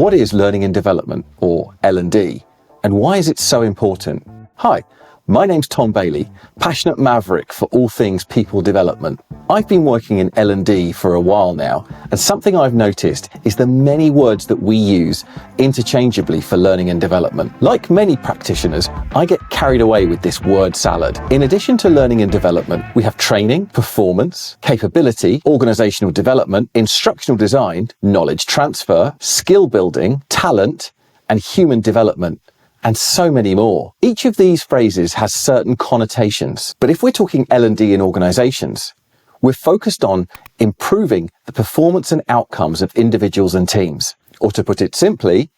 What is learning and development, or L&D, and why is it so important? Hi, my name's Tom Bailey, passionate maverick for all things people development. I've been working in L&D for a while now, and something I've noticed is the many words that we use interchangeably for learning and development. Like many practitioners, I get carried away with this word salad. In addition to learning and development, we have training, performance, capability, organizational development, instructional design, knowledge transfer, skill building, talent, and human development, and so many more. Each of these phrases has certain connotations, but if we're talking L&D in organizations, we're focused on improving the performance and outcomes of individuals and teams. Or to put it simply,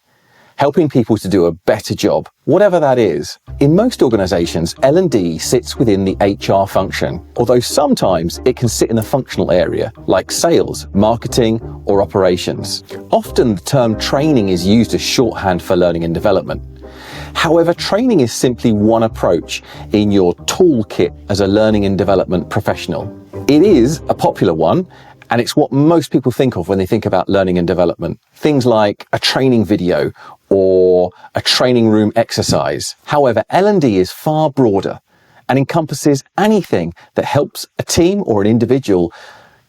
helping people to do a better job, whatever that is. In most organizations, L&D sits within the HR function, although sometimes it can sit in a functional area like sales, marketing, or operations. Often the term training is used as shorthand for learning and development. However, training is simply one approach in your toolkit as a learning and development professional. It is a popular one, and it's what most people think of when they think about learning and development. Things like a training video or a training room exercise. However, L&D is far broader and encompasses anything that helps a team or an individual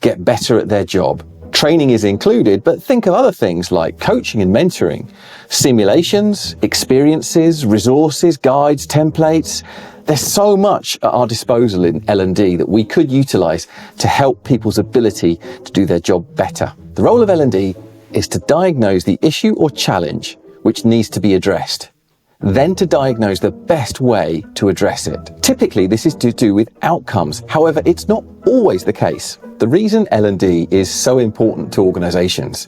get better at their job. Training is included, but think of other things like coaching and mentoring, simulations, experiences, resources, guides, templates. There's so much at our disposal in L&D that we could utilize to help people's ability to do their job better. The role of L&D is to diagnose the issue or challenge which needs to be addressed, then to diagnose the best way to address it. Typically, this is to do with outcomes. However, it's not always the case. The reason L&D is so important to organizations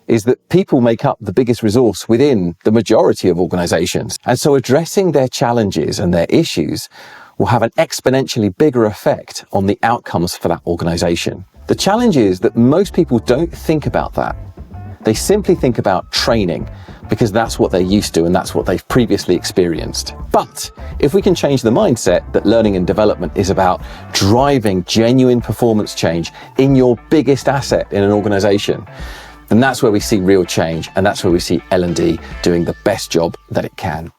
is that people make up the biggest resource within the majority of organizations. And so addressing their challenges and their issues will have an exponentially bigger effect on the outcomes for that organization. The challenge is that most people don't think about that. They simply think about training because that's what they're used to and that's what they've previously experienced. But if we can change the mindset that learning and development is about driving genuine performance change in your biggest asset in an organization, then that's where we see real change, and that's where we see L&D doing the best job that it can.